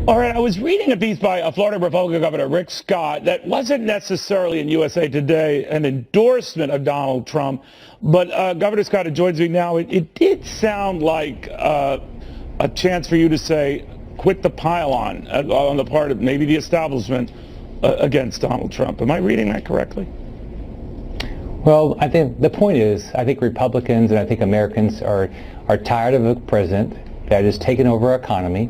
All right, I was reading a piece by Florida Republican Governor Rick Scott that wasn't necessarily in USA Today an endorsement of Donald Trump, but Governor Scott, who joins me now, it did sound like a chance for you to say, quit the pile-on the part of maybe the establishment against Donald Trump. Am I reading that correctly? Well, I think the point is, I think Republicans and I think Americans are tired of a president that has taken over our economy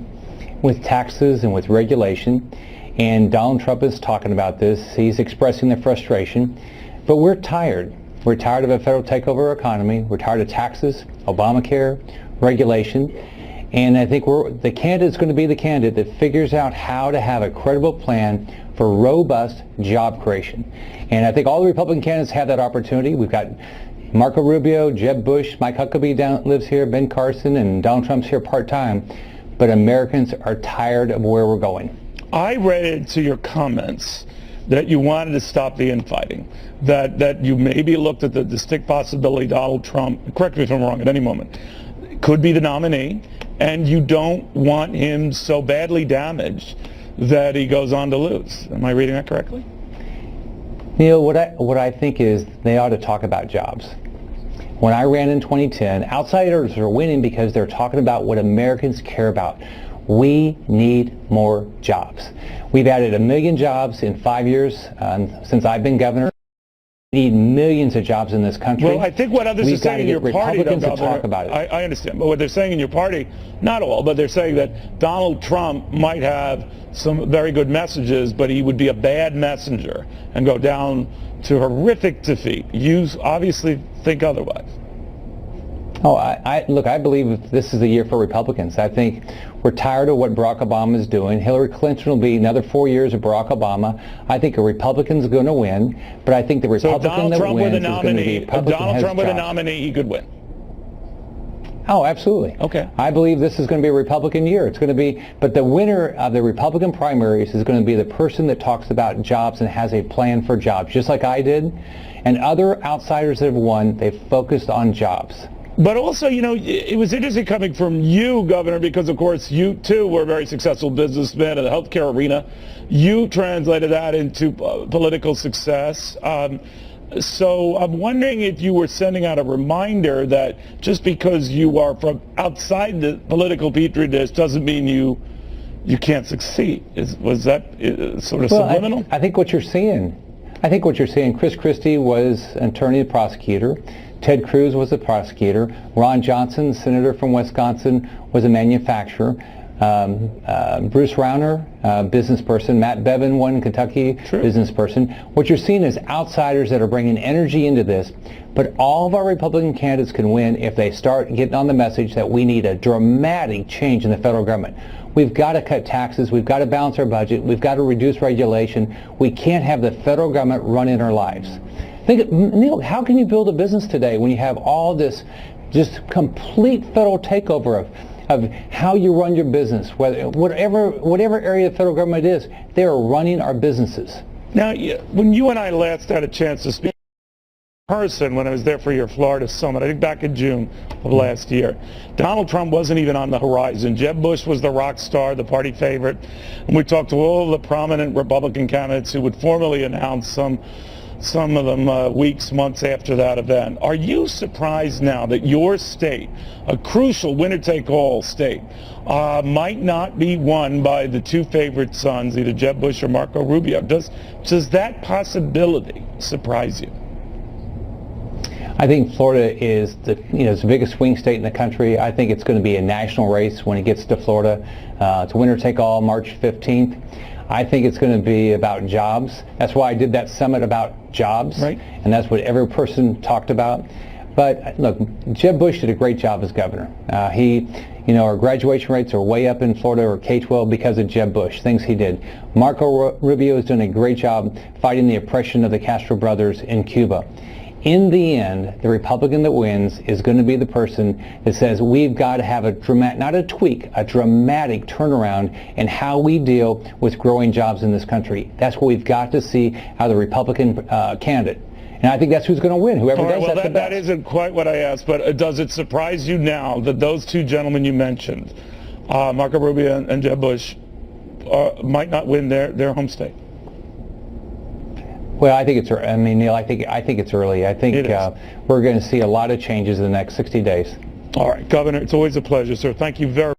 with taxes and with regulation, and Donald Trump is talking about this. He's expressing the frustration, but we're tired. We're tired of a federal takeover of our economy. We're tired of taxes, Obamacare, regulation, and I think the candidate is going to be the candidate that figures out how to have a credible plan for robust job creation. And I think all the Republican candidates have that opportunity. We've got Marco Rubio, Jeb Bush, Mike Huckabee lives here, Ben Carson, and Donald Trump's here part-time. But Americans are tired of where we're going. I read into your comments that you wanted to stop the infighting, that you maybe looked at the distinct possibility Donald Trump, correct me if I'm wrong at any moment, could be the nominee, and you don't want him so badly damaged that he goes on to lose. Am I reading that correctly? Neil, what I think is they ought to talk about jobs. When I ran in 2010, outsiders are winning because they're talking about what Americans care about. We need more jobs. We've added 1 million jobs in 5 years since I've been governor. We need millions of jobs in this country. Well, I think what others are saying in your party, Republicans though, to talk about it. I understand, but what they're saying in your party, not all, but they're saying that Donald Trump might have some very good messages, but he would be a bad messenger and go down to horrific defeat. You obviously think otherwise. Oh, look, I believe this is the year for Republicans. I think we're tired of what Barack Obama is doing. Hillary Clinton will be another 4 years of Barack Obama. I think a Republican's going to win, but I think the Republican that wins is going to be If Donald Trump with a nominee, he could win. Oh, absolutely. Okay. I believe this is going to be a Republican year. It's going to be, but the winner of the Republican primaries is going to be the person that talks about jobs and has a plan for jobs, just like I did. And other outsiders that have won, they've focused on jobs. But also, you know, it was interesting coming from you, Governor, because, of course, you, too, were a very successful businessman in the healthcare arena. You translated that into political success. So I'm wondering if you were sending out a reminder that just because you are from outside the political petri dish doesn't mean you can't succeed. Was that sort of subliminal? I think what you're seeing, Chris Christie was an attorney and prosecutor. Ted Cruz was a prosecutor. Ron Johnson, senator from Wisconsin, was a manufacturer. Bruce Rauner, business person. Matt Bevin, one Kentucky business person. What you're seeing is outsiders that are bringing energy into this. But all of our Republican candidates can win if they start getting on the message that we need a dramatic change in the federal government. We've got to cut taxes. We've got to balance our budget. We've got to reduce regulation. We can't have the federal government running our lives. Neil, how can you build a business today when you have all this just complete federal takeover of how you run your business? Whatever area of the federal government is, they are running our businesses. Now, when you and I last had a chance to speak in person when I was there for your Florida summit, I think back in June of last year, Donald Trump wasn't even on the horizon. Jeb Bush was the rock star, the party favorite. And we talked to all the prominent Republican candidates who would formally announce some of them weeks, months after that event. Are you surprised now that your state, a crucial winner-take-all state, might not be won by the two favorite sons, either Jeb Bush or Marco Rubio? Does that possibility surprise you? I think Florida is it's the biggest swing state in the country. I think it's going to be a national race when it gets to Florida. It's winner-take-all March 15th. I think it's going to be about jobs. That's why I did that summit about jobs, right. And that's what every person talked about. But look, Jeb Bush did a great job as governor. Our graduation rates are way up in Florida, or K-12, because of Jeb Bush, things he did. Marco Rubio has done a great job fighting the oppression of the Castro brothers in Cuba. In the end, the Republican that wins is going to be the person that says we've got to have a dramatic, not a tweak, a dramatic turnaround in how we deal with growing jobs in this country. That's what we've got to see out of the Republican candidate. And I think that's who's going to win. Whoever does that's the best. That isn't quite what I asked, but does it surprise you now that those two gentlemen you mentioned, Marco Rubio and Jeb Bush, might not win their home state? Well, I think it's. I mean, Neil, I think it's early. I think we're going to see a lot of changes in the next 60 days. All right, Governor, it's always a pleasure, sir. Thank you very